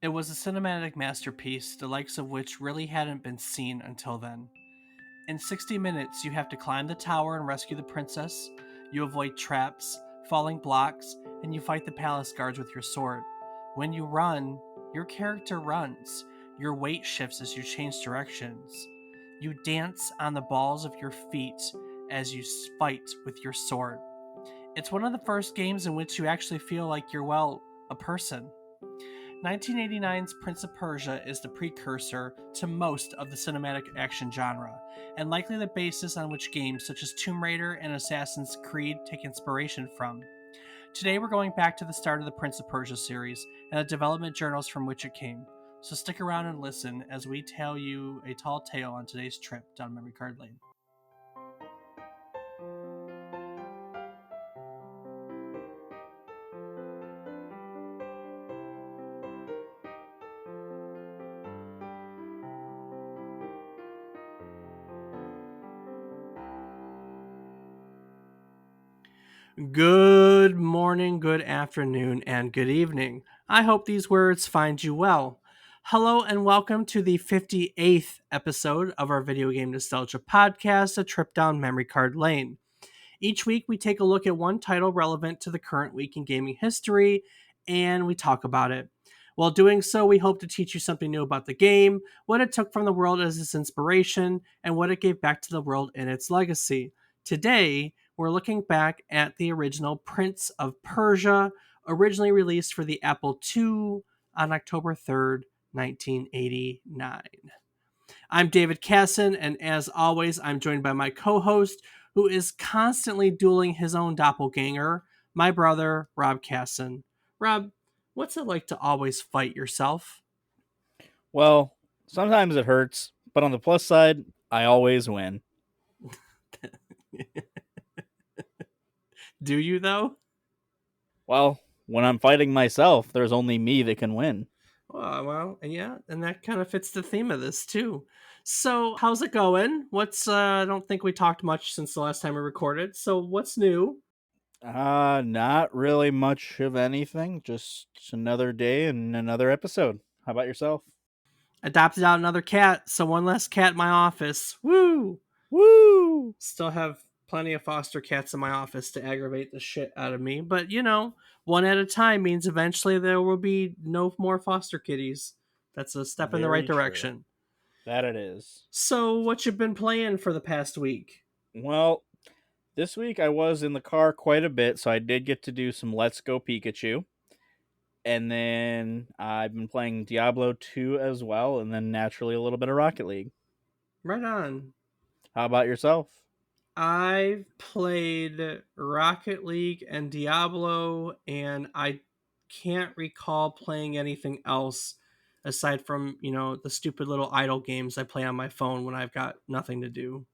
It was a cinematic masterpiece, the likes of which really hadn't been seen until then. In 60 minutes, you have to climb the tower and rescue the princess, you avoid traps, falling blocks, and you fight the palace guards with your sword. When you run, your character runs. Your weight shifts as you change directions. You dance on the balls of your feet as you fight with your sword. It's one of the first games in which you actually feel like you're, well, a person. 1989's Prince of Persia is the precursor to most of the cinematic action genre, and likely the basis on which games such as Tomb Raider and Assassin's Creed take inspiration from. Today we're going back to the start of the Prince of Persia series and the development journals from which it came, so stick around and listen as we tell you a tall tale on today's trip down memory card lane. Good morning, good afternoon, and good evening. I hope these words find you well. Hello and welcome to the 58th episode of our Video Game Nostalgia podcast, A Trip Down Memory Card Lane. Each week we take a look at one title relevant to the current week in gaming history, and we talk about it. While doing so, we hope to teach you something new about the game, what it took from the world as its inspiration, and what it gave back to the world in its legacy. Today, we're looking back at the original Prince of Persia, originally released for the Apple II on October 3rd, 1989. I'm David Casson, and as always, I'm joined by my co-host, who is constantly dueling his own doppelganger, my brother, Rob Casson. Rob, what's it like to always fight yourself? Well, sometimes it hurts, but on the plus side, I always win. Do you, though? Well, when I'm fighting myself, there's only me that can win. Well, yeah, and that kind of fits the theme of this, too. So, how's it going? I don't think we talked much since the last time we recorded, so what's new? Not really much of anything. Just another day and another episode. How about yourself? Adopted out another cat, so one less cat in my office. Woo! Woo! Still have plenty of foster cats in my office to aggravate the shit out of me, but one at a time means eventually there will be no more foster kitties. That's a step in the right Very true. direction. That it is. So, what you been playing for the past week? Well, this week I was in the car quite a bit, so I did get to do some Let's Go Pikachu. And then I've been playing Diablo 2 as well, and then naturally a little bit of Rocket League. Right on. How about yourself? I've played Rocket League and Diablo, and I can't recall playing anything else aside from, the stupid little idle games I play on my phone when I've got nothing to do.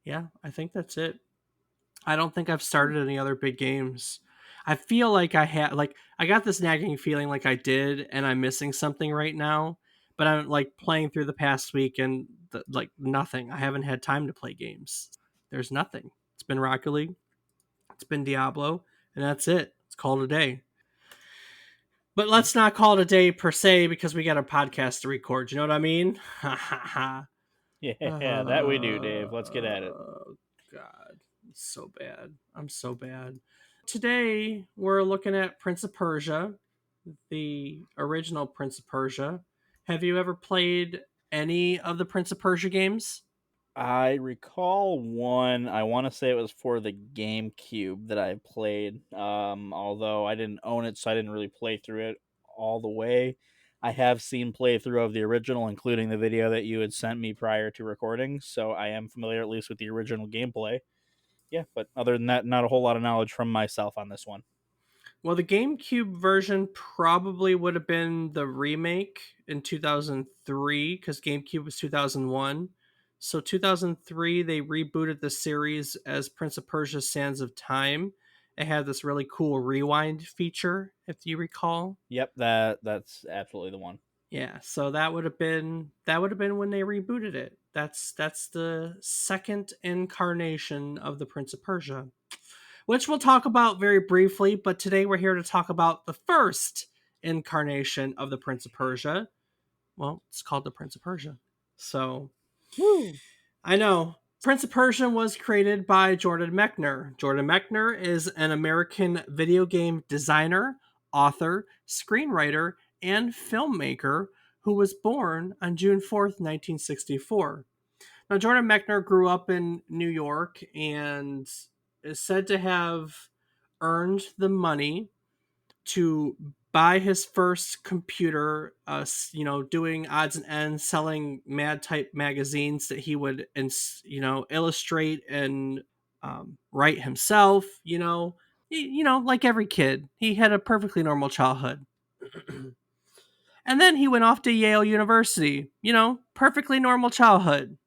Yeah, I think that's it. I don't think I've started any other big games. I feel like I got this nagging feeling like I did, and I'm missing something right now. But I'm like playing through the past week and nothing. I haven't had time to play games. There's nothing. It's been Rocket League, it's been Diablo, and that's it. It's called a day. But let's not call it a day per se because we got a podcast to record. You know what I mean? Ha ha ha. Yeah, that we do, Dave. Let's get at it. Oh, God. It's so bad. I'm so bad. Today, we're looking at Prince of Persia, the original Prince of Persia. Have you ever played any of the Prince of Persia games? I recall one, I want to say it was for the GameCube that I played. Although I didn't own it, so I didn't really play through it all the way. I have seen playthrough of the original, including the video that you had sent me prior to recording, so I am familiar at least with the original gameplay. Yeah, but other than that, not a whole lot of knowledge from myself on this one. Well, the GameCube version probably would have been the remake in 2003 because GameCube was 2001. So 2003, they rebooted the series as Prince of Persia: Sands of Time. It had this really cool rewind feature, if you recall. Yep, that's absolutely the one. Yeah, so that would have been when they rebooted it. That's the second incarnation of the Prince of Persia, which we'll talk about very briefly, but today we're here to talk about the first incarnation of the Prince of Persia. Well, it's called the Prince of Persia. So Woo! I know. Prince of Persia was created by Jordan Mechner. Jordan Mechner is an American video game designer, author, screenwriter, and filmmaker who was born on June 4th, 1964. Now, Jordan Mechner grew up in New York and is said to have earned the money to buy his first computer, doing odds and ends, selling Mad Type magazines that he would, illustrate and write himself. Like every kid, he had a perfectly normal childhood. And then he went off to Yale University. Perfectly normal childhood.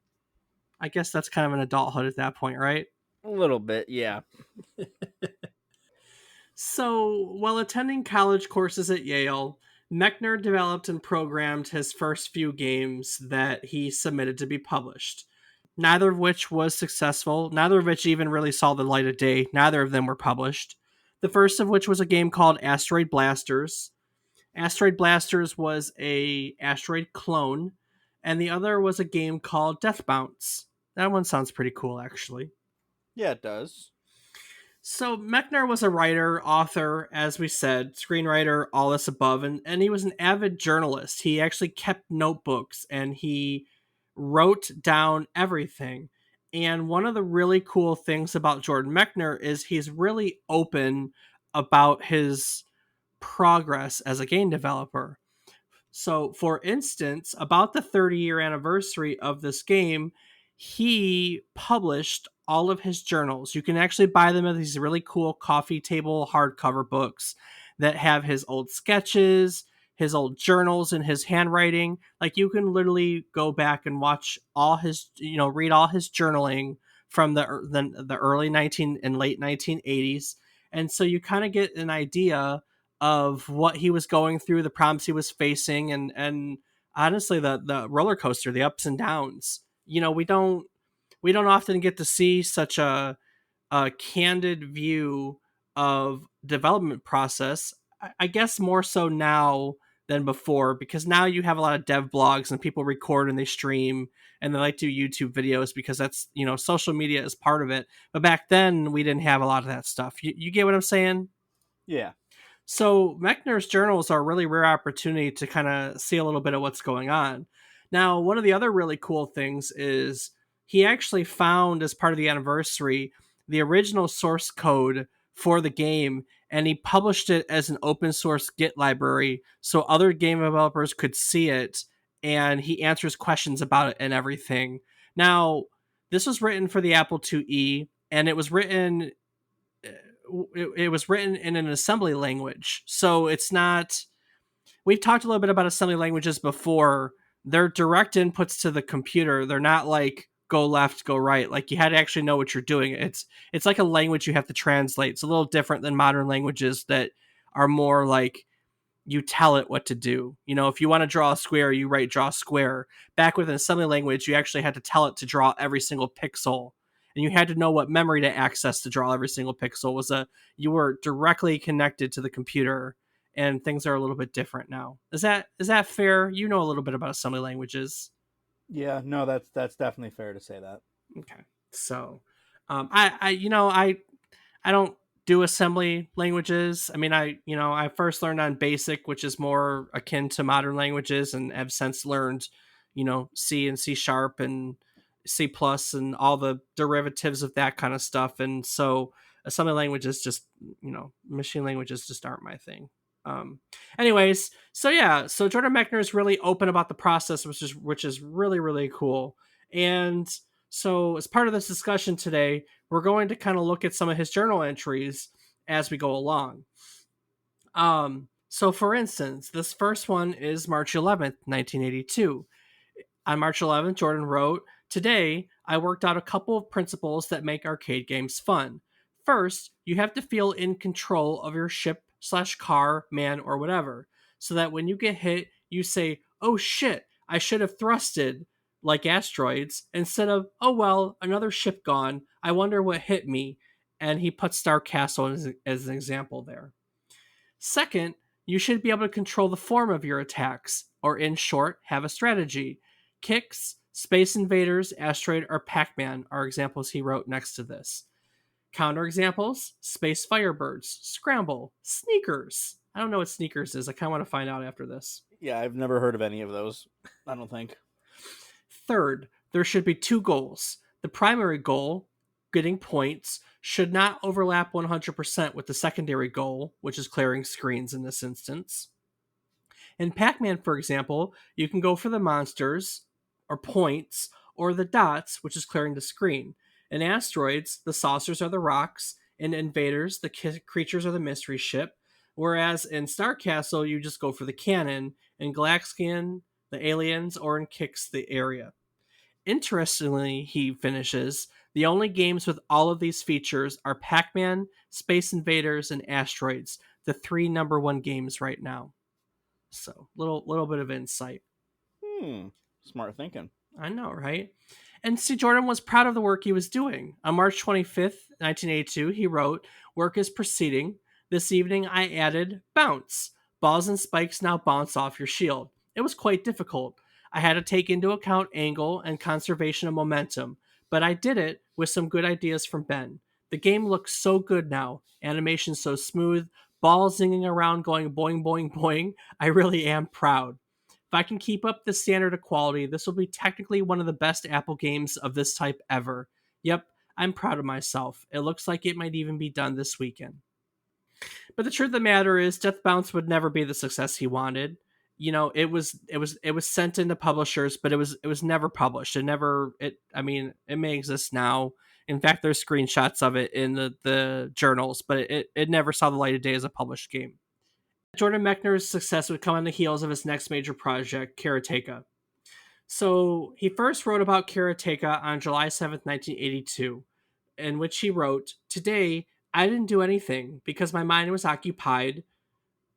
I guess that's kind of an adulthood at that point, right? A little bit, yeah. So, while attending college courses at Yale, Mechner developed and programmed his first few games that he submitted to be published. Neither of which was successful, neither of which even really saw the light of day, neither of them were published. The first of which was a game called Asteroid Blasters. Asteroid Blasters was a asteroid clone, and the other was a game called Death Bounce. That one sounds pretty cool, actually. Yeah, it does. So Mechner was a writer, author, as we said, screenwriter, all this above, and he was an avid journalist. He actually kept notebooks and he wrote down everything. And one of the really cool things about Jordan Mechner is he's really open about his progress as a game developer. So, for instance, about the 30-year anniversary of this game, he published all of his journals. You can actually buy them as these really cool coffee table hardcover books that have his old sketches, his old journals, and his handwriting. Like you can literally go back and watch all his, read all his journaling from the early 19 and late 1980s. And so you kind of get an idea of what he was going through, the problems he was facing, and honestly the roller coaster, the ups and downs. We don't often get to see such a candid view of development process. I guess more so now than before because now you have a lot of dev blogs and people record and they stream and they like to do YouTube videos because that's social media is part of it. But back then we didn't have a lot of that stuff. You get what I'm saying? Yeah. So Mechner's journals are a really rare opportunity to kind of see a little bit of what's going on. Now, one of the other really cool things is he actually found, as part of the anniversary, the original source code for the game, and he published it as an open source Git library so other game developers could see it, and he answers questions about it and everything. Now, this was written for the Apple IIe, and it was written in an assembly language. So it's not. We've talked a little bit about assembly languages before. They're direct inputs to the computer. They're not like go left, go right. Like you had to actually know what you're doing. It's like a language you have to translate. It's a little different than modern languages that are more like you tell it what to do. If you want to draw a square, you write draw square. Back with an assembly language, you actually had to tell it to draw every single pixel. And you had to know what memory to access to draw every single pixel. You were directly connected to the computer, and things are a little bit different now. Is that fair? You know a little bit about assembly languages. Yeah, no, that's definitely fair to say that. Okay. So I don't do assembly languages. I mean, I first learned on BASIC, which is more akin to modern languages, and have since learned, C and C sharp and C plus and all the derivatives of that kind of stuff. And so assembly languages just, machine languages just aren't my thing. Um, Anyways, so yeah, so Jordan Mechner is really open about the process, which is really really cool. And so as part of this discussion today, we're going to kind of look at some of his journal entries as we go along. So for instance, this first one is March 11th, 1982. On March 11th, Jordan wrote, "Today, I worked out a couple of principles that make arcade games fun. First, you have to feel in control of your ship slash car, man, or whatever, so that when you get hit, you say, oh shit, I should have thrusted, like asteroids, instead of, oh well, another ship gone, I wonder what hit me." And he put Star Castle as an example there. Second, You should be able to control the form of your attacks, or in short, have a strategy. Kicks, Space Invaders, Asteroid, or Pac Man are examples he wrote next to this. Counterexamples: Space Firebirds, Scramble, Sneakers. I don't know what Sneakers is. I kind of want to find out after this. Yeah, I've never heard of any of those. I don't think. Third, there should be two goals. The primary goal, getting points, should not overlap 100% with the secondary goal, which is clearing screens in this instance. In Pac Man, for example, you can go for the monsters, or points, or the dots, which is clearing the screen. In Asteroids, the saucers are the rocks. In Invaders, the creatures are the mystery ship. Whereas in Star Castle, you just go for the cannon. In Galaxian, the aliens, or in Kicks, the area. Interestingly, he finishes, the only games with all of these features are Pac Man, Space Invaders, and Asteroids, the three number one games right now. So, little bit of insight. Smart thinking. I know, right? And C. Jordan was proud of the work he was doing. On March 25th, 1982, he wrote, "Work is proceeding. This evening I added bounce. Balls and spikes now bounce off your shield. It was quite difficult. I had to take into account angle and conservation of momentum, but I did it with some good ideas from Ben. The game looks so good now. Animation so smooth, balls zinging around going boing, boing, boing. I really am proud. If I can keep up this standard of quality, this will be technically one of the best Apple games of this type ever. Yep, I'm proud of myself. It looks like it might even be done this weekend." But the truth of the matter is, Death Bounce would never be the success he wanted. You know, it was sent into publishers, but it was never published. It may exist now. In fact, there's screenshots of it in the journals, but it never saw the light of day as a published game. Jordan Mechner's success would come on the heels of his next major project, Karateka. So he first wrote about Karateka on July 7th, 1982, in which he wrote, "Today, I didn't do anything because my mind was occupied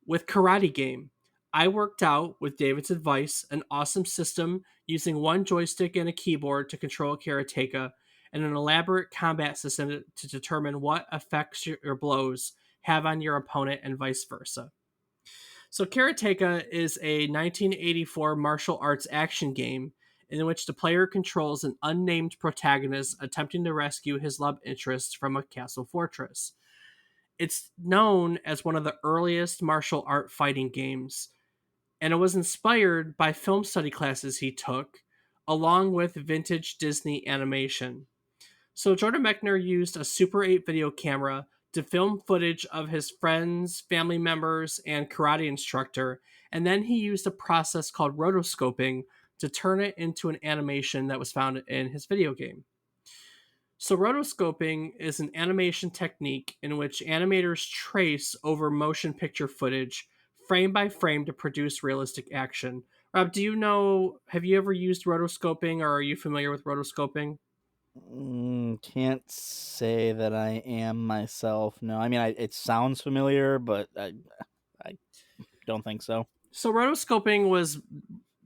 with Karate Game. I worked out, with David's advice, an awesome system using one joystick and a keyboard to control Karateka, and an elaborate combat system to determine what effects your blows have on your opponent and vice versa." So Karateka is a 1984 martial arts action game in which the player controls an unnamed protagonist attempting to rescue his love interest from a castle fortress. It's known as one of the earliest martial art fighting games, and it was inspired by film study classes he took, along with vintage Disney animation. So Jordan Mechner used a Super 8 video camera to film footage of his friends, family members, and karate instructor, and then he used a process called rotoscoping to turn it into an animation that was found in his video game. So rotoscoping is an animation technique in which animators trace over motion picture footage frame by frame to produce realistic action. Rob, have you ever used rotoscoping, or are you familiar with rotoscoping? Can't say that I am myself. No, I mean, it sounds familiar, but I don't think so. So rotoscoping was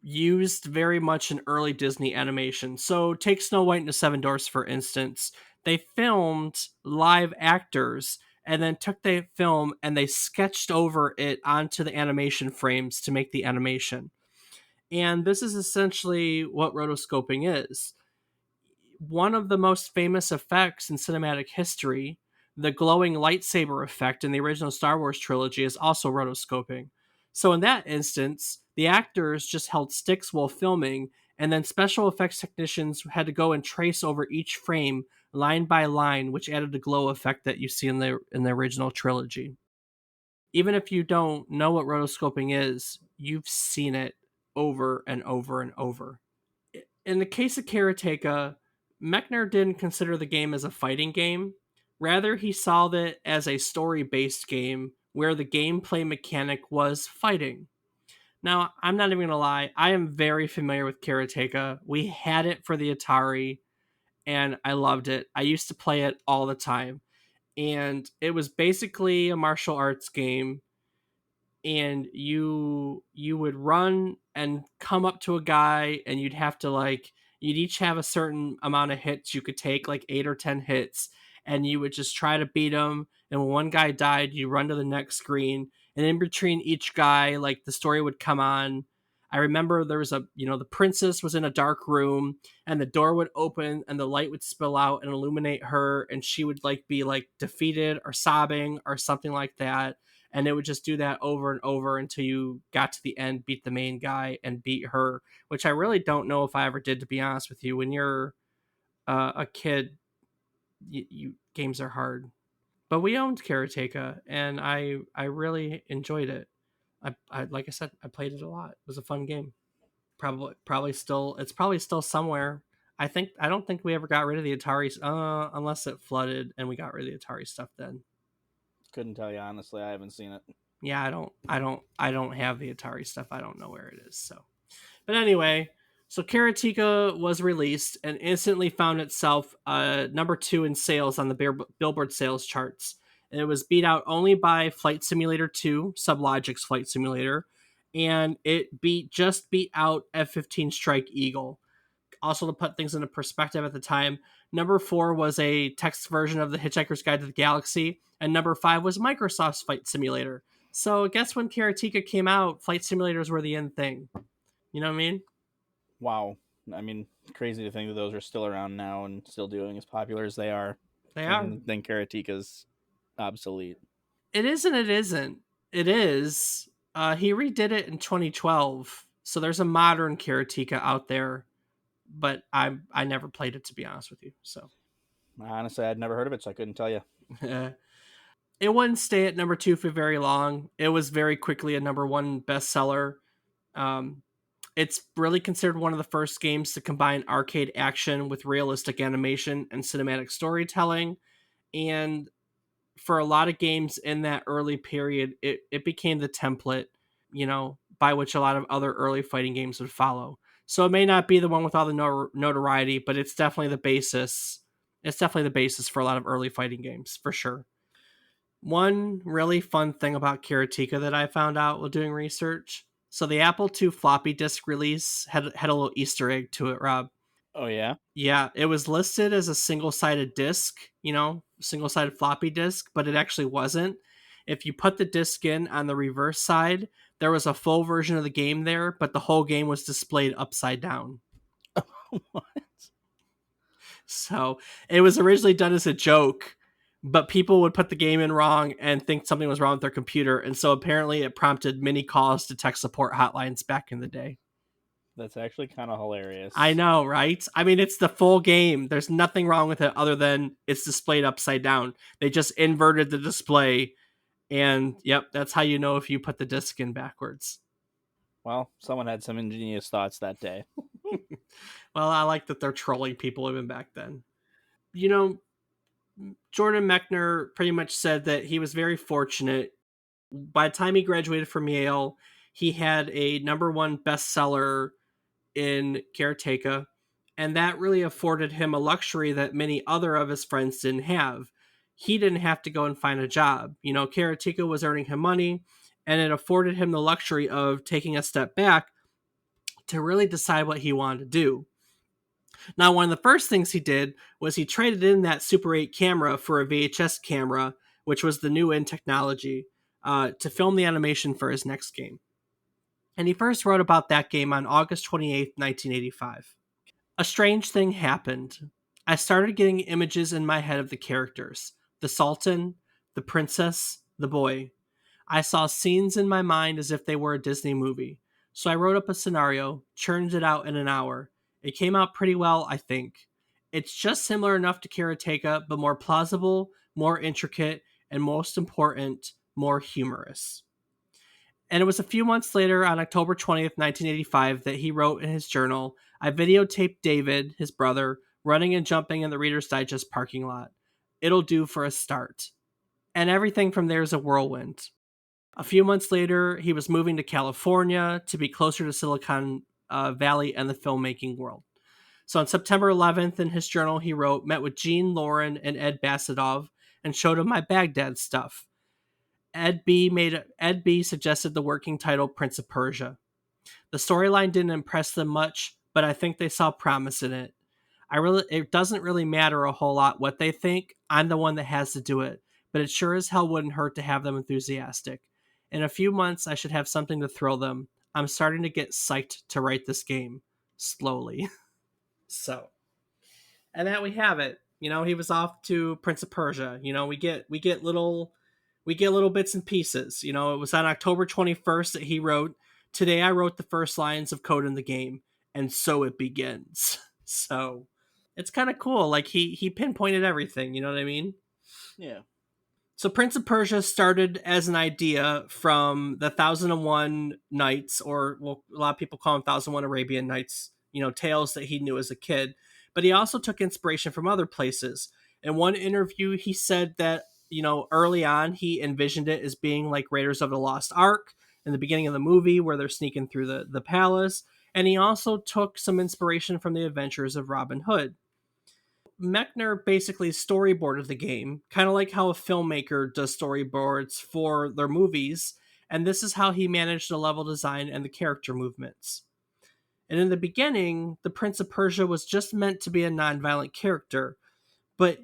used very much in early Disney animation. So take Snow White and the Seven Dwarfs, for instance. They filmed live actors and then took the film and they sketched over it onto the animation frames to make the animation. And this is essentially what rotoscoping is. One of the most famous effects in cinematic history, the glowing lightsaber effect in the original Star Wars trilogy, is also rotoscoping. So in that instance, the actors just held sticks while filming, and then special effects technicians had to go and trace over each frame line by line, which added the glow effect that you see in the original trilogy. Even if you don't know what rotoscoping is, you've seen it over and over and over. In the case of Karateka, Mechner didn't consider the game as a fighting game. Rather, he saw it as a story based game where the gameplay mechanic was fighting. Now, I'm not even going to lie, I am very familiar with Karateka. We had it for the Atari, and I loved it. I used to play it all the time. And it was basically a martial arts game, and you would run and come up to a guy, and you'd have to, like, you'd each have a certain amount of hits you could take, like 8 or 10 hits, and you would just try to beat him. And when one guy died, you run to the next screen And in between each guy, like the story would come on. I remember there was the princess was in a dark room and the door would open and the light would spill out and illuminate her and she would like be like defeated or sobbing or something like that. And it would just do that over and over until you got to the end, beat the main guy and beat her, which I really don't know if I ever did, to be honest with you. When you're a kid, you games are hard. But we owned Karateka, and I really enjoyed it. I like I said, I played it a lot. It was a fun game. Probably still it's probably still somewhere. I don't think we ever got rid of the Atari unless it flooded and we got rid of the Atari stuff then. Couldn't tell you honestly. I haven't seen it. Yeah, I don't have the Atari stuff. I don't know where it is. So, but anyway, so Karateka was released and instantly found itself number 2 in sales on the Billboard sales charts. And it was beat out only by Flight Simulator 2, Sublogic's Flight Simulator, and it beat out F-15 Strike Eagle. Also, to put things into perspective at the time, number 4 was a text version of the Hitchhiker's Guide to the Galaxy, and number 5 was Microsoft's Flight Simulator. So, I guess when Karateka came out, flight simulators were the end thing. You know what I mean? Wow. I mean, crazy to think that those are still around now and still doing as popular as they are. They I are. can think Karateka's obsolete. It is and it isn't. It is. He redid it in 2012, so there's a modern Karateka out there, but I never played it, to be honest with you. So Honestly, I'd never heard of it, so I couldn't tell you. it wouldn't stay at number 2 for very long. It was very quickly a number 1 bestseller. Um, it's really considered one of the first games to combine arcade action with realistic animation and cinematic storytelling. And for a lot of games in that early period, it became the template, by which a lot of other early fighting games would follow. So it may not be the one with all the notoriety, but it's definitely the basis. It's definitely the basis for a lot of early fighting games, for sure. One really fun thing about Karateka that I found out while doing research. So the Apple II floppy disk release had a little Easter egg to it, Rob. Oh, yeah? Yeah, it was listed as a single-sided disc, single-sided floppy disk, but it actually wasn't. If you put the disc in on the reverse side, there was a full version of the game there, but the whole game was displayed upside down. What? So it was originally done as a joke, but people would put the game in wrong and think something was wrong with their computer. And so apparently it prompted many calls to tech support hotlines back in the day. That's actually kind of I hilarious. know, right? I mean, it's the full game. There's nothing wrong with it other than it's displayed upside down. They just inverted the display. And yep, that's how you know if you put the disc in backwards. Well, someone had some ingenious thoughts that day. Well, I like that they're trolling people even back then. You know, Jordan Mechner pretty much said that he was very fortunate. By the time he graduated from Yale, he had a number 1 bestseller in Karateka, and that really afforded him a luxury that many other of his friends didn't have. He didn't have to go and find a job. Karateka was earning him money, and it afforded him the luxury of taking a step back to really decide what he wanted to do. Now, one of the first things he did was he traded in that Super 8 camera for a VHS camera, which was the new in technology, to film the animation for his next game. And he first wrote about that game on August 28th, 1985. A strange thing happened. I started getting images in my head of the characters: the Sultan, the princess, the boy. I saw scenes in my mind as if they were a Disney movie. So I wrote up a scenario, churned it out in an hour. It came out pretty well, I think. It's just similar enough to Karateka, but more plausible, more intricate, and most important, more humorous. And it was a few months later, on October 20th, 1985, that he wrote in his journal, I videotaped David, his brother, running and jumping in the Reader's Digest parking lot. It'll do for a start. And everything from there is a whirlwind. A few months later, he was moving to California to be closer to Silicon Valley and the filmmaking world. So on September 11th, in his journal, he wrote, met with Gene Lauren and Ed Basadov and showed him my Baghdad stuff. Ed B suggested the working title Prince of Persia. The storyline didn't impress them much, but I think they saw promise in it. It doesn't really matter a whole lot what they think. I'm the one that has to do it, but it sure as hell wouldn't hurt to have them enthusiastic. In a few months, I should have something to thrill them. I'm starting to get psyched to write this game. Slowly. So, and that we have it. He was off to Prince of Persia. We get little bits and pieces. It was on October 21st that he wrote, "Today I wrote the first lines of code in the game, and so it begins." So, it's kind of cool. Like he pinpointed everything, you know what I mean? Yeah. So Prince of Persia started as an idea from the 1001 Nights, or well, a lot of people call them 1001 Arabian Nights, tales that he knew as a kid. But he also took inspiration from other places. In one interview, he said that, early on, he envisioned it as being like Raiders of the Lost Ark in the beginning of the movie where they're sneaking through the palace. And he also took some inspiration from the adventures of Robin Hood. Mechner basically storyboarded the game, kind of like how a filmmaker does storyboards for their movies, and this is how he managed the level design and the character movements. And in the beginning, the Prince of Persia was just meant to be a non-violent character, but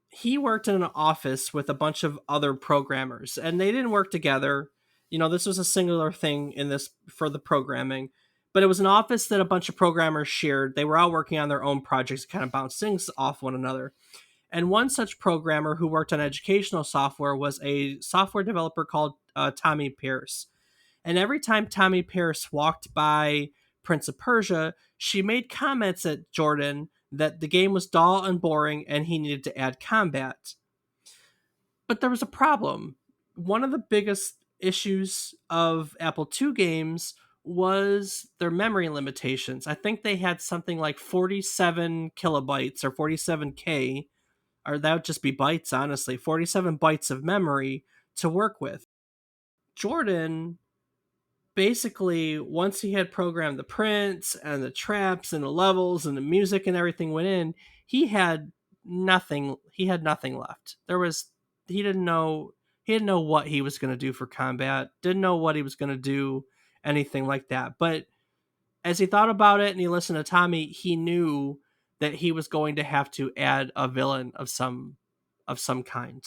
he worked in an office with a bunch of other programmers, and they didn't work together. This was a singular thing in this for the programming, but it was an office that a bunch of programmers shared. They were all working on their own projects, kind of bounce things off one another. And one such programmer who worked on educational software was a software developer called Tommy Pierce. And every time Tommy Pierce walked by Prince of Persia, she made comments at Jordan that the game was dull and boring and he needed to add combat. But there was a problem. One of the biggest issues of Apple II games was their memory limitations. I think they had something like 47 kilobytes or 47K, or that would just be bytes, honestly, 47 bytes of memory to work with. Jordan basically, once he had programmed the prints and the traps and the levels and the music and everything went in, he had nothing. He had nothing left. He didn't know what he was going to do for combat. Didn't know what he was going to do, anything like that. But as he thought about it and he listened to Tommy, he knew that he was going to have to add a villain of some kind.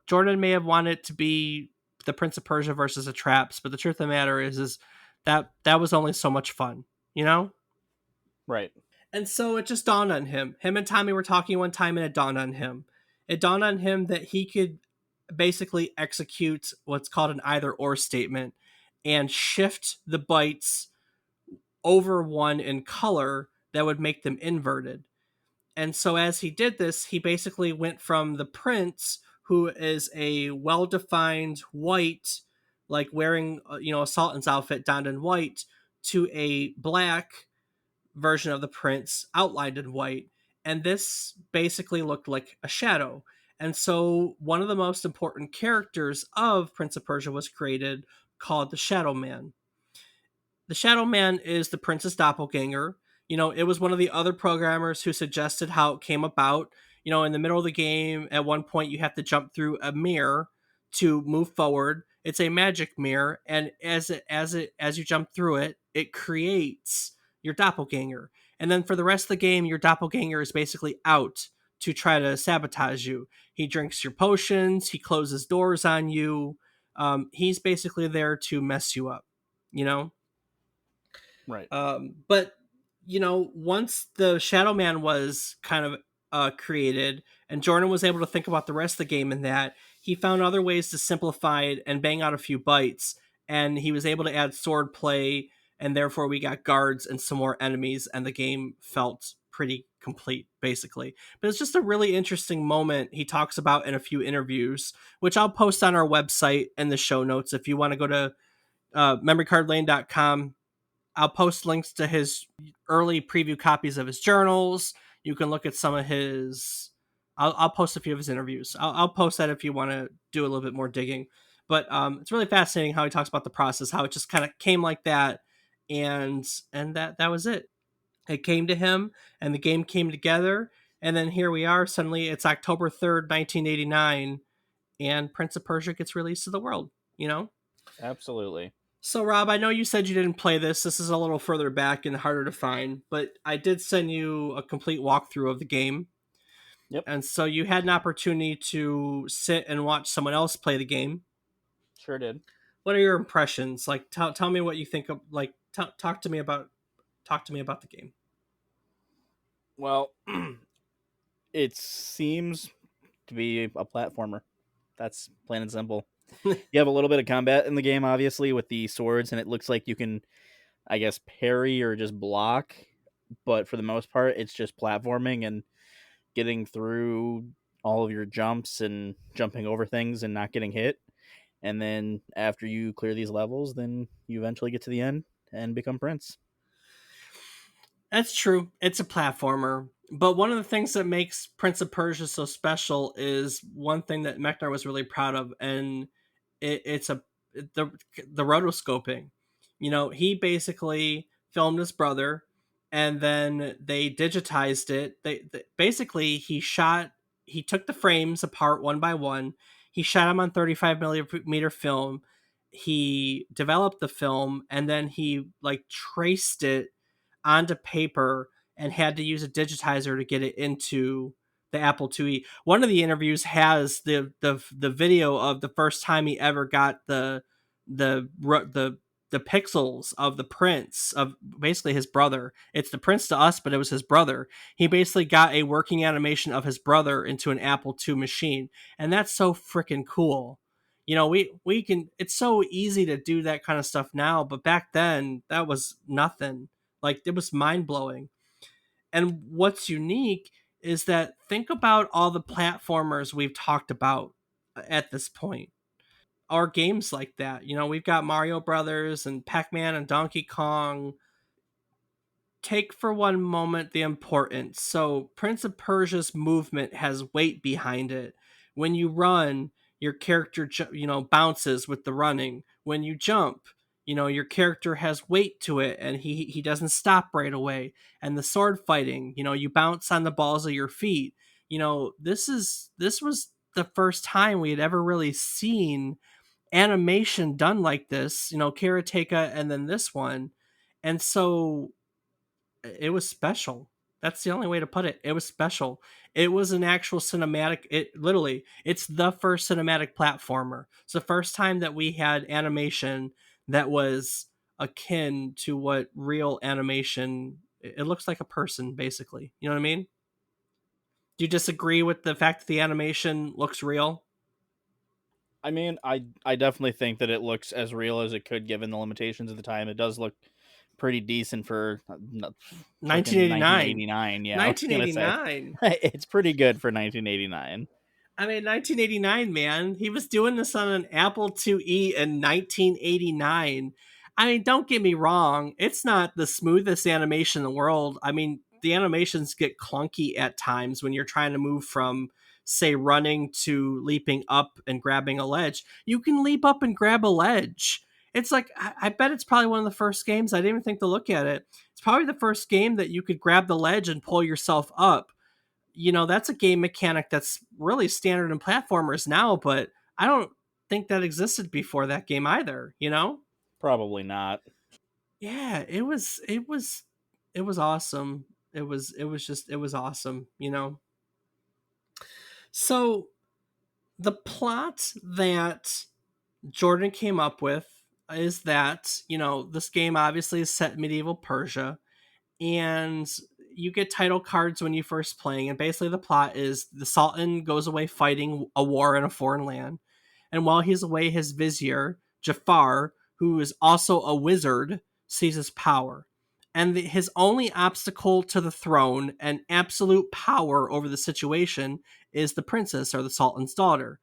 Jordan may have wanted to be the Prince of Persia versus the Traps, but the truth of the matter is that was only so much fun, you know? Right. And so it just dawned on him. Him and Tommy were talking one time and it dawned on him. It dawned on him that he could basically execute what's called an either or statement and shift the bytes over one in color that would make them inverted. And so as he did this, he basically went from the prince, who is a well-defined white, like wearing a Sultan's outfit donned in white, to a black version of the prince outlined in white. And this basically looked like a shadow. And so one of the most important characters of Prince of Persia was created, called the Shadow Man. The Shadow Man is the prince's doppelganger. It was one of the other programmers who suggested how it came about. In the middle of the game, at one point, you have to jump through a mirror to move forward. It's a magic mirror, and as you jump through it, it creates your doppelganger. And then for the rest of the game, your doppelganger is basically out to try to sabotage you. He drinks your potions. He closes doors on you. He's basically there to mess you up. You know Right. but once the Shadow Man was kind of created, and Jordan was able to think about the rest of the game in that, he found other ways to simplify it and bang out a few bytes, and he was able to add sword play, and therefore we got guards and some more enemies, and the game felt pretty complete, basically. But it's just a really interesting moment he talks about in a few interviews, which I'll post on our website in the show notes if you want to go to memorycardlane.com. I'll post links to his early preview copies of his journals. You can look at some of his. I'll post a few of his interviews. I'll post that if you want to do a little bit more digging. But it's really fascinating how he talks about the process, how it just kind of came like that, and that was it. It came to him, and the game came together, and then here we are. Suddenly, it's October 3rd, 1989, and Prince of Persia gets released to the world. Absolutely. So, Rob, I know you said you didn't play this. This is a little further back and harder to find, but I did send you a complete walkthrough of the game. Yep. And so you had an opportunity to sit and watch someone else play the game. Sure did. What are your impressions? Like, tell me what you think of. Like, talk to me about the game. Well, it seems to be a platformer. That's plain and simple. You have a little bit of combat in the game, obviously, with the swords, and it looks like you can, I guess, parry or just block. But for the most part, it's just platforming and getting through all of your jumps and jumping over things and not getting hit. And then after you clear these levels, then you eventually get to the end and become Prince. That's true. It's a platformer. But one of the things that makes Prince of Persia so special is one thing that Mechner was really proud of, and it's the the rotoscoping. He basically filmed his brother, and then they digitized it. Basically he took the frames apart one by one. He shot them on 35 millimeter film. He developed the film, and then he like traced it onto paper and had to use a digitizer to get it into the Apple IIe. One of the interviews has the video of the first time he ever got the the pixels of the prince of basically his brother. It's the prince to us, but it was his brother. He basically got a working animation of his brother into an Apple II machine, and that's so freaking cool. We can. It's so easy to do that kind of stuff now, but back then that was nothing. Like, it was mind blowing. And what's unique is that think about all the platformers we've talked about at this point. Our games like that. We've got Mario Brothers and Pac-Man and Donkey Kong. Take for one moment the importance. So, Prince of Persia's movement has weight behind it. When you run, your character bounces with the running. When you jump, your character has weight to it, and he doesn't stop right away. And the sword fighting, you bounce on the balls of your feet. This was the first time we had ever really seen animation done like this. Karateka, and then this one. And so it was special. That's the only way to put it. It was special. It was an actual cinematic. It's the first cinematic platformer. It's the first time that we had animation that was akin to what real animation. It looks like a person, basically. You know what I mean? Do you disagree with the fact that the animation looks real? I mean, I definitely think that it looks as real as it could given the limitations of the time. It does look pretty decent for freaking 1989. 1989. Yeah, I was gonna say 1989. it's pretty good for 1989. I mean, 1989, man. He was doing this on an Apple IIe in 1989. I mean, don't get me wrong. It's not the smoothest animation in the world. I mean, the animations get clunky at times when you're trying to move from, say, running to leaping up and grabbing a ledge. You can leap up and grab a ledge. It's like, I bet it's probably one of the first games. I didn't even think to look at it. It's probably the first game that you could grab the ledge and pull yourself up. That's a game mechanic that's really standard in platformers now, but I don't think that existed before that game either. Probably not. Yeah, it was awesome. It was awesome. So the plot that Jordan came up with is that, this game obviously is set in medieval Persia, and you get title cards when you first playing, and basically the plot is the sultan goes away fighting a war in a foreign land, and while he's away, his vizier Jafar, who is also a wizard, seizes power, and his only obstacle to the throne and absolute power over the situation is the princess, or the sultan's daughter.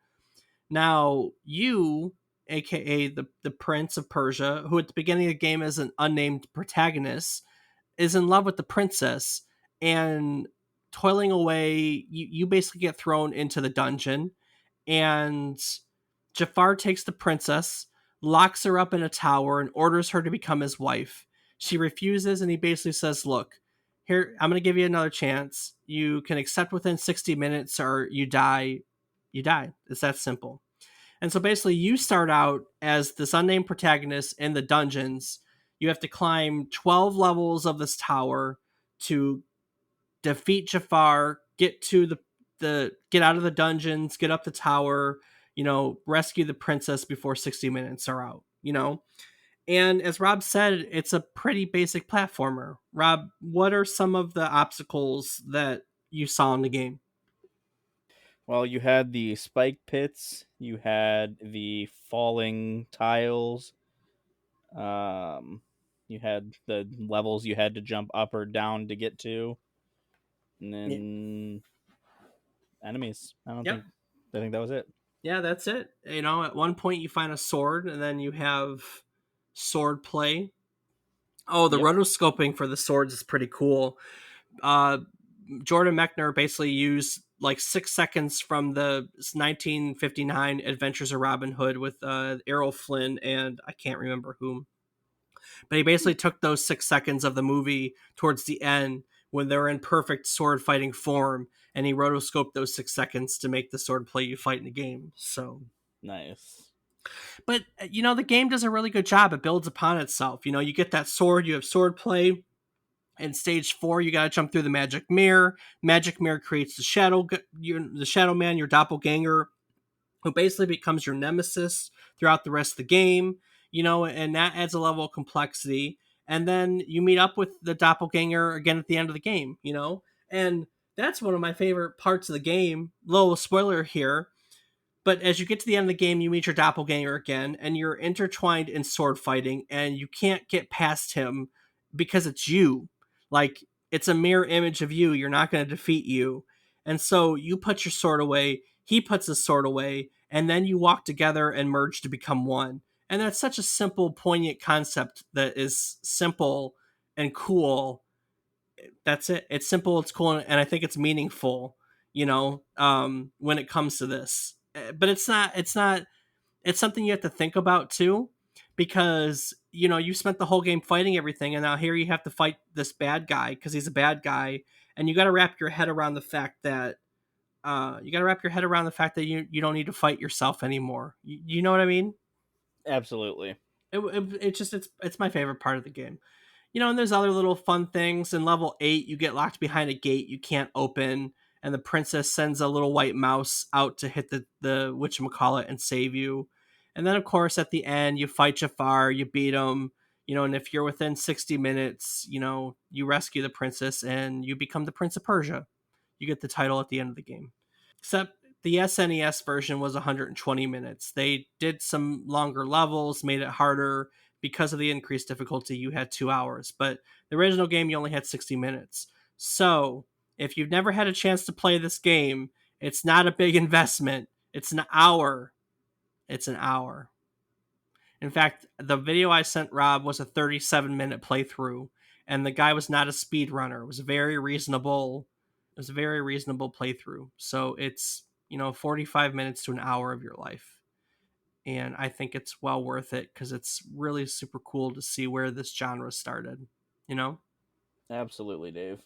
Now you, aka the Prince of Persia, who at the beginning of the game is an unnamed protagonist, is in love with the princess, and toiling away, you basically get thrown into the dungeon, and Jafar takes the princess, locks her up in a tower, and orders her to become his wife. She refuses, and he basically says, look, here, I'm going to give you another chance. You can accept within 60 minutes, or you die. You die. It's that simple. And so basically, you start out as this unnamed protagonist in the dungeons. You have to climb 12 levels of this tower to defeat Jafar, get to the get out of the dungeons, get up the tower. rescue the princess before 60 minutes are out. And as Rob said, it's a pretty basic platformer. Rob, what are some of the obstacles that you saw in the game? Well, you had the spike pits, you had the falling tiles, um, you had the levels you had to jump up or down to get to, and Yeah. then enemies. Yep. I think that was it. Yeah, that's it. At one point you find a sword, and then you have sword play. Oh, the Yep. rotoscoping for the swords is pretty cool. Uh, Jordan Mechner basically used like 6 seconds from the 1959 Adventures of Robin Hood with Errol Flynn and I can't remember whom, but he basically took those 6 seconds of the movie towards the end when they're in perfect sword fighting form, and he rotoscoped those 6 seconds to make the sword play you fight in the game. So, Nice. but the game does a really good job. It builds upon itself. You get that sword, you have sword play. In stage 4, you got to jump through the magic mirror. Magic mirror creates the shadow man, your doppelganger, who basically becomes your nemesis throughout the rest of the game. And that adds a level of complexity. And then you meet up with the doppelganger again at the end of the game. And that's one of my favorite parts of the game. Little spoiler here, but as you get to the end of the game, you meet your doppelganger again, and you're intertwined in sword fighting, and you can't get past him because it's you. Like, it's a mirror image of you. You're not going to defeat you. And so you put your sword away, he puts his sword away, and then you walk together and merge to become one. And that's such a simple, poignant concept that is simple and cool. That's it. It's simple, it's cool, and I think it's meaningful, when it comes to this. But it's something you have to think about too, because you spent the whole game fighting everything, and now here you have to fight this bad guy because he's a bad guy, and you got to wrap your head around the fact that you don't need to fight yourself anymore. You know what I mean? Absolutely. It's my favorite part of the game. And there's other little fun things. In level 8, you get locked behind a gate you can't open, and the princess sends a little white mouse out to hit the whatchamacallit and save you. And then, of course, at the end, you fight Jafar, you beat him, and if you're within 60 minutes, you rescue the princess and you become the Prince of Persia. You get the title at the end of the game. Except the SNES version was 120 minutes. They did some longer levels, made it harder. Because of the increased difficulty, you had 2 hours, but the original game, you only had 60 minutes. So, if you've never had a chance to play this game, it's not a big investment. It's an hour. It's an hour. In fact, the video I sent Rob was a 37-minute playthrough, and the guy was not a speed runner. It was a very reasonable. It was a very reasonable playthrough. So it's 45 minutes to an hour of your life, and I think it's well worth it because it's really super cool to see where this genre started. You know. Absolutely, Dave.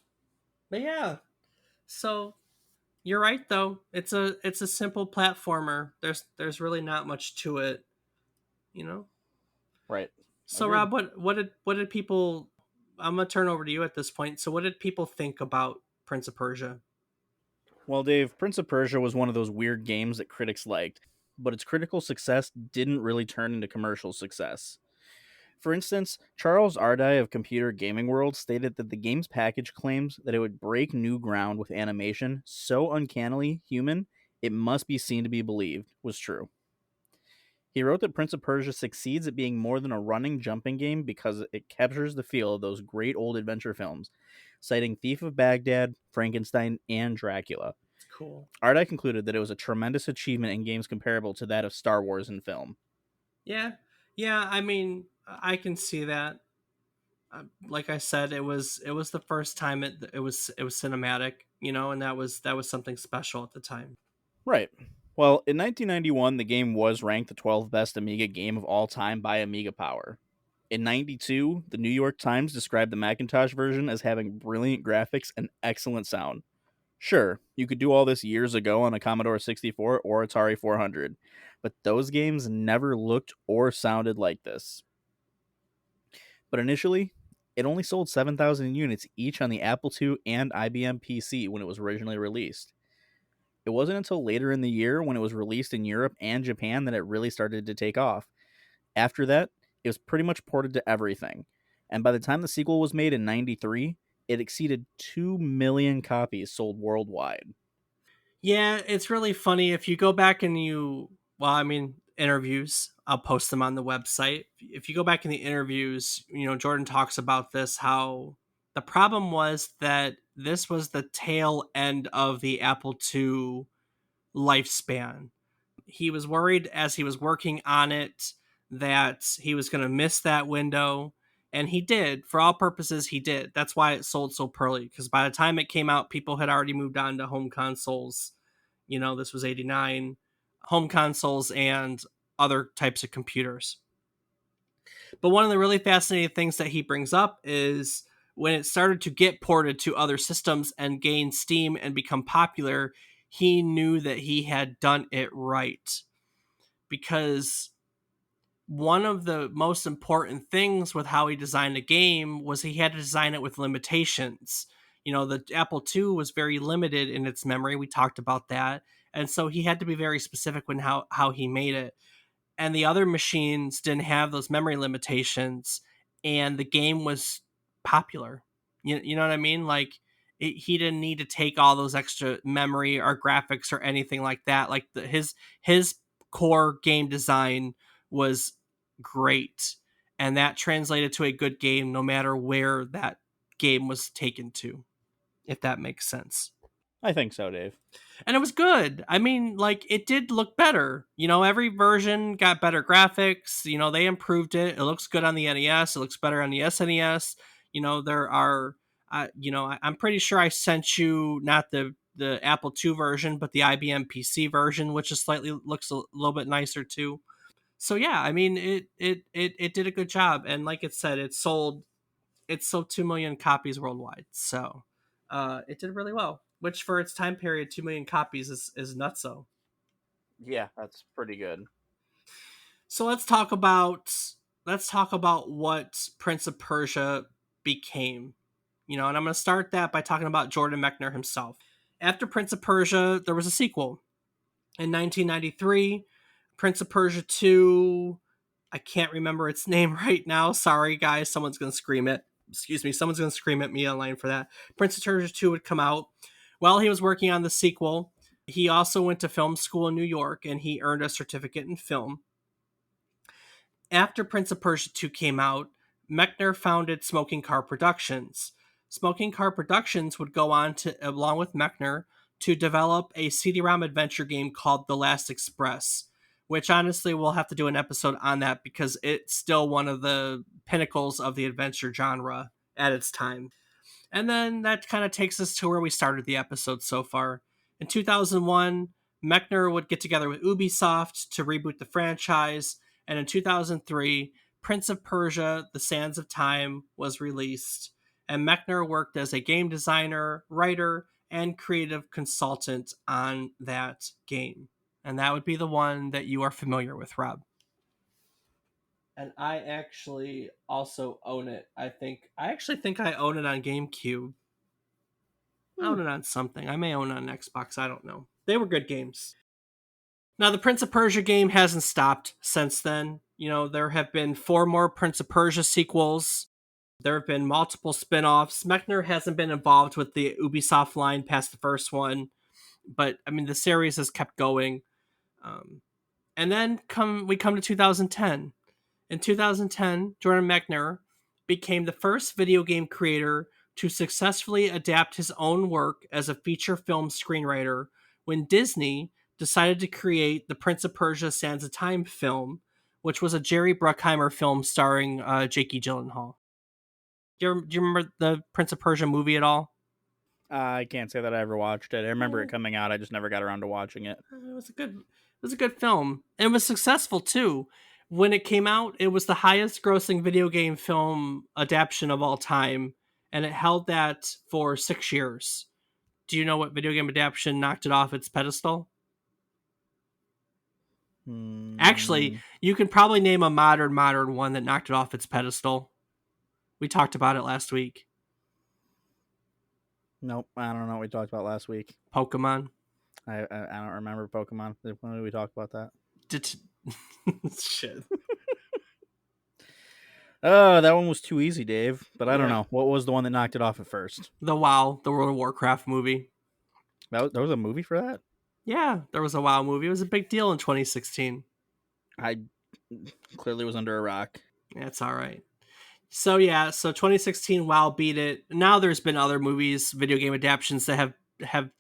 But yeah, so you're right though. It's a simple platformer. There's really not much to it. You know. Right. So Agreed. Rob, what did people? I'm gonna turn over to you at this point. So what did people think about Prince of Persia? Well, Dave, Prince of Persia was one of those weird games that critics liked, but its critical success didn't really turn into commercial success. For instance, Charles Ardai of Computer Gaming World stated that the game's package claims that it would break new ground with animation so uncannily human it must be seen to be believed was true. He wrote that Prince of Persia succeeds at being more than a running jumping game because it captures the feel of those great old adventure films, citing Thief of Baghdad, Frankenstein, and Dracula. It's cool. Ardai concluded that it was a tremendous achievement in games comparable to that of Star Wars in film. Yeah, yeah. I mean, I can see that. Like I said, it was the first time it was cinematic, and that was something special at the time. Right. Well, in 1991, the game was ranked the 12th best Amiga game of all time by Amiga Power. In 92, the New York Times described the Macintosh version as having brilliant graphics and excellent sound. Sure, you could do all this years ago on a Commodore 64 or Atari 400, but those games never looked or sounded like this. But initially, it only sold 7,000 units each on the Apple II and IBM PC when it was originally released. It wasn't until later in the year when it was released in Europe and Japan that it really started to take off. After that, it was pretty much ported to everything. And by the time the sequel was made in 93, it exceeded 2 million copies sold worldwide. Yeah, it's really funny if you go back and interviews. I'll post them on the website. If you go back in the interviews, Jordan talks about this, how the problem was that this was the tail end of the Apple II lifespan. He was worried as he was working on it that he was going to miss that window. And he did. For all purposes, he did. That's why it sold so poorly. Because by the time it came out, people had already moved on to home consoles. This was 89, home consoles and other types of computers. But one of the really fascinating things that he brings up is when it started to get ported to other systems and gain steam and become popular, he knew that he had done it right. Because one of the most important things with how he designed a game was he had to design it with limitations. The Apple II was very limited in its memory. We talked about that. And so he had to be very specific when how he made it, and the other machines didn't have those memory limitations, and the game was popular. You know what I mean? Like he didn't need to take all those extra memory or graphics or anything like that. Like his core game design was great, and that translated to a good game no matter where that game was taken to, if that makes sense. I think so, Dave. And it was good. I mean, like, it did look better. Every version got better graphics. They improved it. It looks good on the NES. It looks better on the SNES. There are, I'm pretty sure I sent you not the Apple II version, but the IBM PC version, which is slightly looks a little bit nicer too. So yeah, I mean, it did a good job, and like it said, it sold 2 million copies worldwide. So it did really well, which for its time period, 2 million copies is nutso. Yeah, that's pretty good. So let's talk about what Prince of Persia became. And I'm going to start that by talking about Jordan Mechner himself. After Prince of Persia, there was a sequel in 1993. Prince of Persia 2. I can't remember its name right now. Sorry, guys. Someone's going to scream it. Excuse me. Someone's going to scream at me online for that. Prince of Persia 2 would come out. While he was working on the sequel, he also went to film school in New York and he earned a certificate in film. After Prince of Persia 2 came out, Mechner founded Smoking Car Productions. Smoking Car Productions would go on to, along with Mechner, to develop a CD-ROM adventure game called The Last Express, which honestly we'll have to do an episode on that because it's still one of the pinnacles of the adventure genre at its time. And then that kind of takes us to where we started the episode so far. In 2001, Mechner would get together with Ubisoft to reboot the franchise, and in 2003, Prince of Persia: The Sands of Time was released, and Mechner worked as a game designer, writer, and creative consultant on that game. And that would be the one that you are familiar with, Rob. And I actually also own it. I actually think I own it on GameCube. I Hmm. own it on something. I may own it on Xbox. I don't know. They were good games. Now, the Prince of Persia game hasn't stopped since then. There have been 4 more Prince of Persia sequels. There have been multiple spin offs. Mechner hasn't been involved with the Ubisoft line past the first one, but I mean, the series has kept going. Um, and then we come to 2010. In 2010, Jordan Mechner became the first video game creator to successfully adapt his own work as a feature film screenwriter when Disney decided to create the Prince of Persia Sands of Time film, which was a Jerry Bruckheimer film starring Jakey Gyllenhaal. Do you remember the Prince of Persia movie at all? I can't say that I ever watched it. I remember it coming out. I just never got around to watching it. It was a good film. And it was successful too. When it came out, it was the highest grossing video game film adaptation of all time, and it held that for 6 years. Do you know what video game adaptation knocked it off its pedestal? Actually, Hmm. you can probably name a modern one that knocked it off its pedestal. We talked about it last week. Nope. I don't know what we talked about last week. Pokemon. I don't remember Pokemon. When did we talk about that? Det- Shit. Oh, that one was too easy, Dave. But I don't Yeah. know. What was the one that knocked it off at first? The WoW, the World of Warcraft movie. There was a movie for that? Yeah, there was a WoW movie. It was a big deal in 2016. I clearly was under a rock. That's all right. So yeah, so 2016 WoW beat it. Now there's been other movies, video game adaptions that have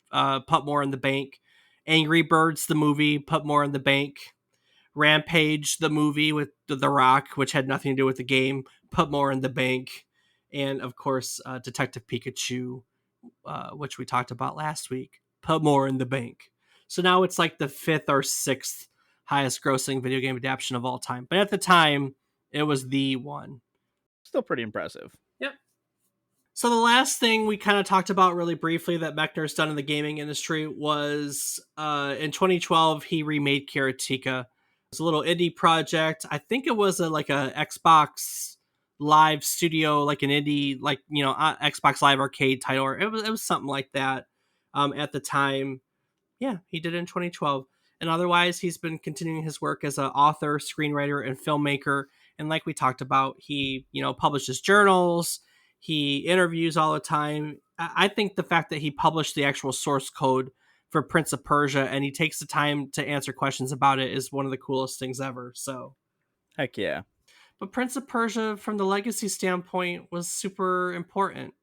put more in the bank. Angry Birds the movie put more in the bank. Rampage the movie with The Rock, which had nothing to do with the game, put more in the bank. And of course, Detective Pikachu, which we talked about last week, put more in the bank. So now it's like the fifth or sixth highest grossing video game adaptation of all time. But at the time, it was the one. Still pretty impressive. Yep. So the last thing we kind of talked about really briefly that Mechner's done in the gaming industry was in 2012 he remade Karateka. It's a little indie project. I think it was like a Xbox Live Studio, like an indie, like Xbox Live Arcade title. Or it was something like that at the time. Yeah, he did it in 2012. And otherwise, he's been continuing his work as an author, screenwriter, and filmmaker. And like we talked about, he publishes journals. He interviews all the time. I think the fact that he published the actual source code for Prince of Persia and he takes the time to answer questions about it is one of the coolest things ever. So, Heck yeah. but Prince of Persia, from the legacy standpoint, was super important.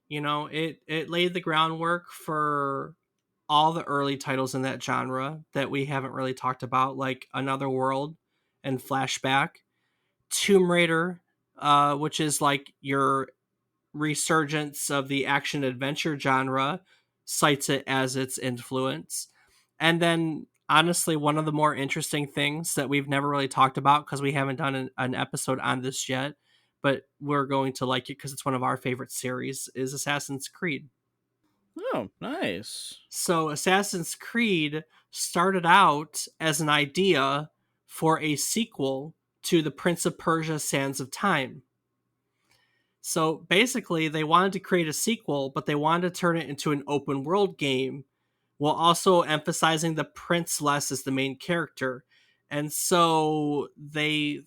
It laid the groundwork for all the early titles in that genre that we haven't really talked about, like Another World and Flashback, Tomb Raider, which is like your resurgence of the action adventure genre, cites it as its influence. And then, honestly, one of the more interesting things that we've never really talked about because we haven't done an episode on this yet, but we're going to like it because it's one of our favorite series, is Assassin's Creed. Oh, nice. So Assassin's Creed started out as an idea for a sequel to the Prince of Persia Sands of Time. So basically, they wanted to create a sequel, but they wanted to turn it into an open world game while also emphasizing the prince less as the main character. And so they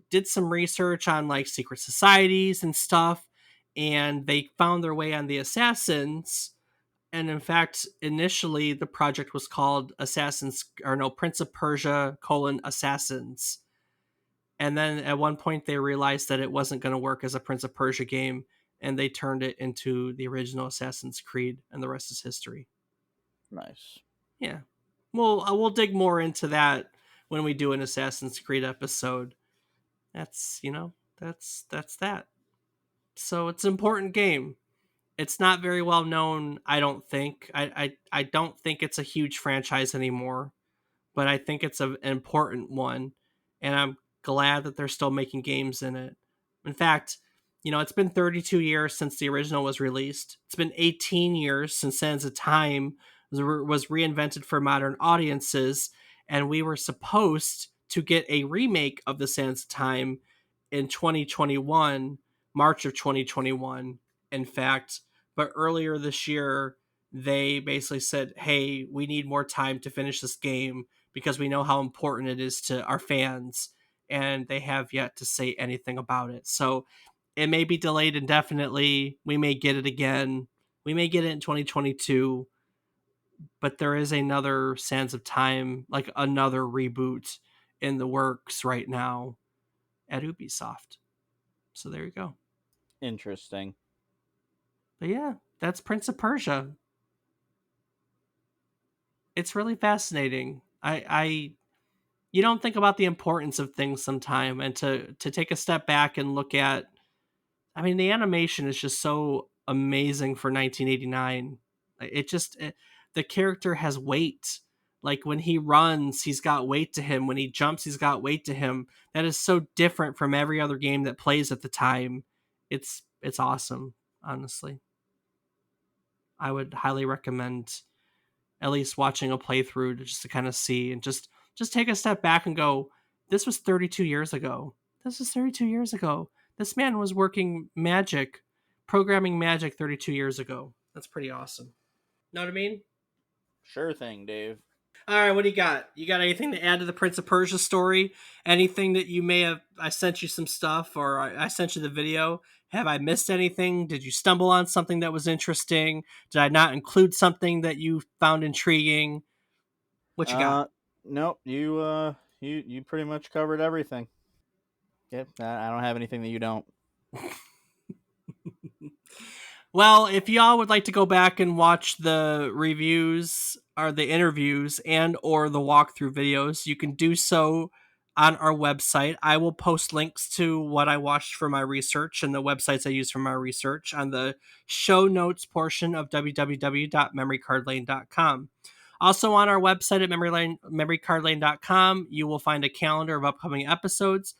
did some research on like secret societies and stuff, and they found their way on the assassins. And in fact, initially the project was called Prince of Persia Assassins. And then at one point they realized that it wasn't going to work as a Prince of Persia game, and they turned it into the original Assassin's Creed, and the rest is history. Nice. Yeah, we'll dig more into that when we do an Assassin's Creed episode. That's that. So it's an important game. It's not very well known, I don't think. I don't think it's a huge franchise anymore, but I think it's an important one, and I'm glad that they're still making games in it. In fact, it's been 32 years since the original was released. It's been 18 years since Sands of Time was reinvented for modern audiences, and we were supposed to get a remake of the Sands of Time in 2021, March of 2021, in fact. But earlier this year, they basically said, hey, we need more time to finish this game because we know how important it is to our fans, and they have yet to say anything about it. So it may be delayed indefinitely. We may get it again. We may get it in 2022, but there is another Sands of Time, like another reboot in the works right now at Ubisoft. So there you go. Interesting. But yeah, that's Prince of Persia. It's really fascinating. I you don't think about the importance of things sometime, and to take a step back and look at, I mean, the animation is just so amazing for 1989. The character has weight. Like when he runs, he's got weight to him. When he jumps, he's got weight to him. That is so different from every other game that plays at the time. It's awesome, honestly. I would highly recommend at least watching a playthrough to kind of see and just take a step back and go, this was 32 years ago. This was 32 years ago. This man was working programming magic 32 years ago. That's pretty awesome. Know what I mean? Sure thing, Dave. All right, what do you got? You got anything to add to the Prince of Persia story? Anything that you may have? I sent you some stuff, or I sent you the video. Have I missed anything? Did you stumble on something that was interesting? Did I not include something that you found intriguing? What you got? Uh, nope. You pretty much covered everything. Yep. I don't have anything that you don't. Well, if y'all would like to go back and watch the reviews or the interviews and or the walkthrough videos, you can do so on our website. I will post links to what I watched for my research and the websites I use for my research on the show notes portion of www.memorycardlane.com. Also on our website at memorycardlane.com, you will find a calendar of upcoming episodes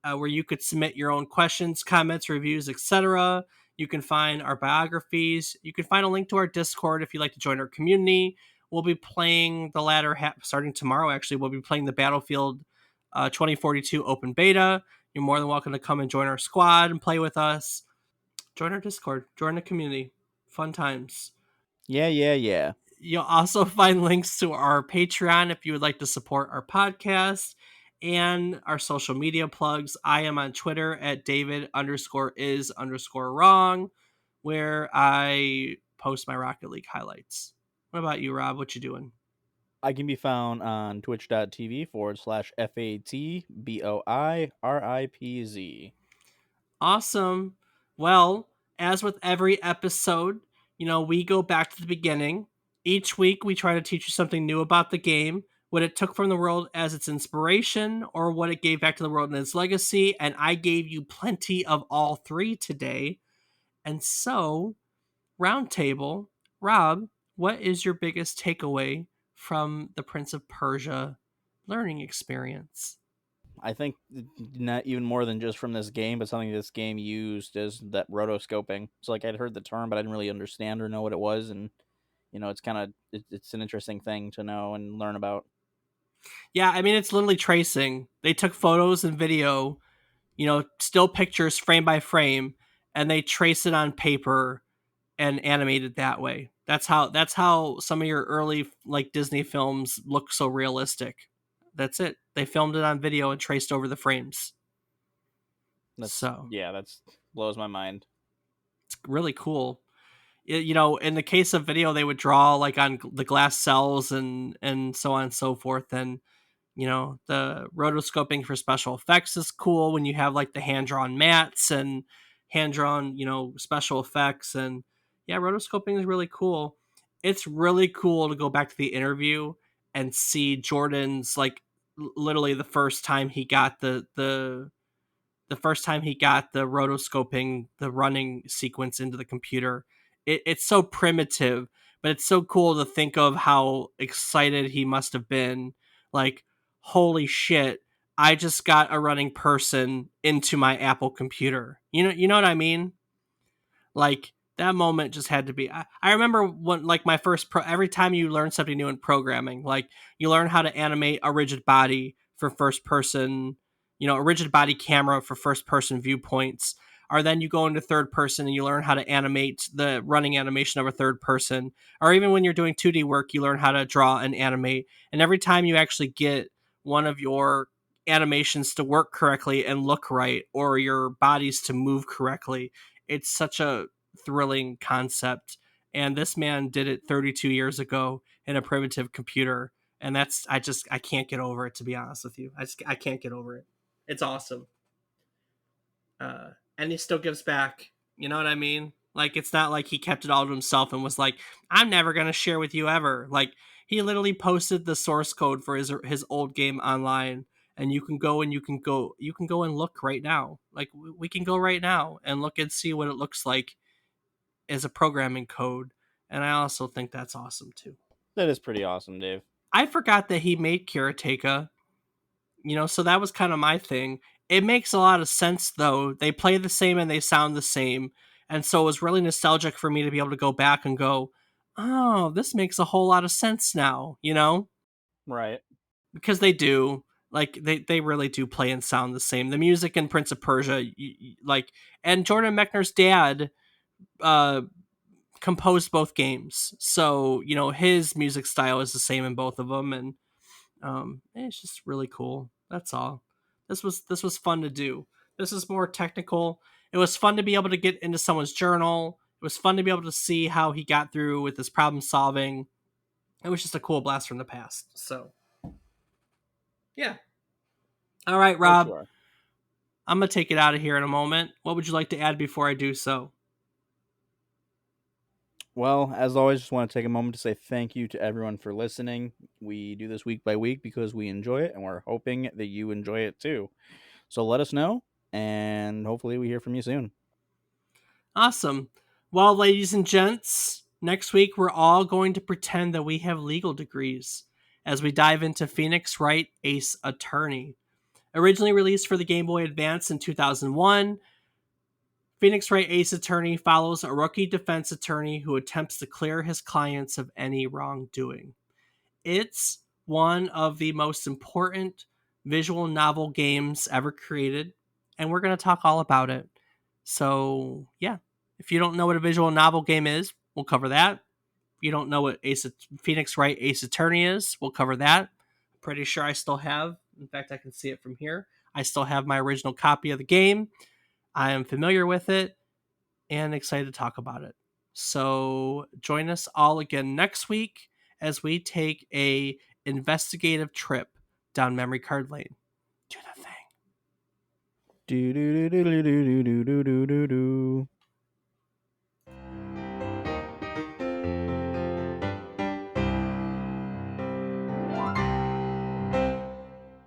where you could submit your own questions, comments, reviews, etc. You can find our biographies. You can find a link to our Discord if you'd like to join our community. We'll be playing the latter half, starting tomorrow, actually. We'll be playing the Battlefield 2042 open beta. You're more than welcome to come and join our squad and play with us. Join our Discord, join the community. Fun times. Yeah, yeah, yeah. You'll also find links to our Patreon if you would like to support our podcast and our social media plugs. I am on Twitter at David_is_wrong, where I post my Rocket League highlights. What about you, Rob? What you doing? I can be found on twitch.tv/FATBOIRIPZ. Awesome. Well, as with every episode, we go back to the beginning. Each week, we try to teach you something new about the game, what it took from the world as its inspiration, or what it gave back to the world in its legacy. And I gave you plenty of all three today. And so, roundtable, Rob, what is your biggest takeaway from the Prince of Persia learning experience? I think not even more than just from this game, but something this game used is that rotoscoping. So like I'd heard the term, but I didn't really understand or know what it was, and it's kind of it's an interesting thing to know and learn about. Yeah, I mean, it's literally tracing. They took photos and video, still pictures frame by frame, and they trace it on paper and animate it that way. That's how some of your early like Disney films look so realistic. That's it. They filmed it on video and traced over the frames. So That's blows my mind. it's really cool. In the case of video, they would draw like on the glass cells and so on and so forth. And the rotoscoping for special effects is cool when you have like the hand drawn mats and hand drawn, special effects. And yeah, rotoscoping is really cool. It's really cool to go back to the interview and see Jordan's like literally the first time he got the first time he got the rotoscoping, the running sequence into the computer. It's so primitive, but it's so cool to think of how excited he must have been. Like, holy shit, I just got a running person into my Apple computer. You know what I mean? Like that moment just had to be. I remember when like my first every time you learn something new in programming, like you learn how to animate a rigid body for first person, a rigid body camera for first person viewpoints. Or then you go into third person and you learn how to animate the running animation of a third person. Or even when you're doing 2D work, you learn how to draw and animate. And every time you actually get one of your animations to work correctly and look right, or your bodies to move correctly, it's such a thrilling concept. And this man did it 32 years ago in a primitive computer. And I can't get over it, to be honest with you. I can't get over it. It's awesome. And he still gives back. You know what I mean? Like, it's not like he kept it all to himself and was like, I'm never going to share with you ever. Like, he literally posted the source code for his old game online, and you can go and look right now. Like, we can go right now and look and see what it looks like as a programming code. And I also think that's awesome too. That is pretty awesome, Dave. I forgot that he made Karateka, so that was kind of my thing. It makes a lot of sense though. They play the same and they sound the same. And so it was really nostalgic for me to be able to go back and go, oh, this makes a whole lot of sense now, Right. Because they do. Like they really do play and sound the same. The music in Prince of Persia, like, and Jordan Mechner's dad, uh, composed both games. So, his music style is the same in both of them, and it's just really cool. That's all. This was fun to do. This is more technical. It was fun to be able to get into someone's journal. It was fun to be able to see how he got through with his problem solving. It was just a cool blast from the past. So, yeah. All right, For Rob. sure. I'm going to take it out of here in a moment. What would you like to add before I do so? Well, as always, just want to take a moment to say thank you to everyone for listening. We do this week by week because we enjoy it, and we're hoping that you enjoy it too. So let us know, and hopefully we hear from you soon. Awesome. Well, ladies and gents, next week we're all going to pretend that we have legal degrees as we dive into Phoenix Wright Ace Attorney. Originally released for the Game Boy Advance in 2001, Phoenix Wright Ace Attorney follows a rookie defense attorney who attempts to clear his clients of any wrongdoing. It's one of the most important visual novel games ever created, and we're going to talk all about it. So, yeah, if you don't know what a visual novel game is, we'll cover that. If you don't know what Phoenix Wright Ace Attorney is, we'll cover that. I'm pretty sure I still have, in fact, I can see it from here. I still have my original copy of the game. I am familiar with it and excited to talk about it. So join us all again next week as we take a investigative trip down memory card lane. Do the thing. Do do do do do do do do do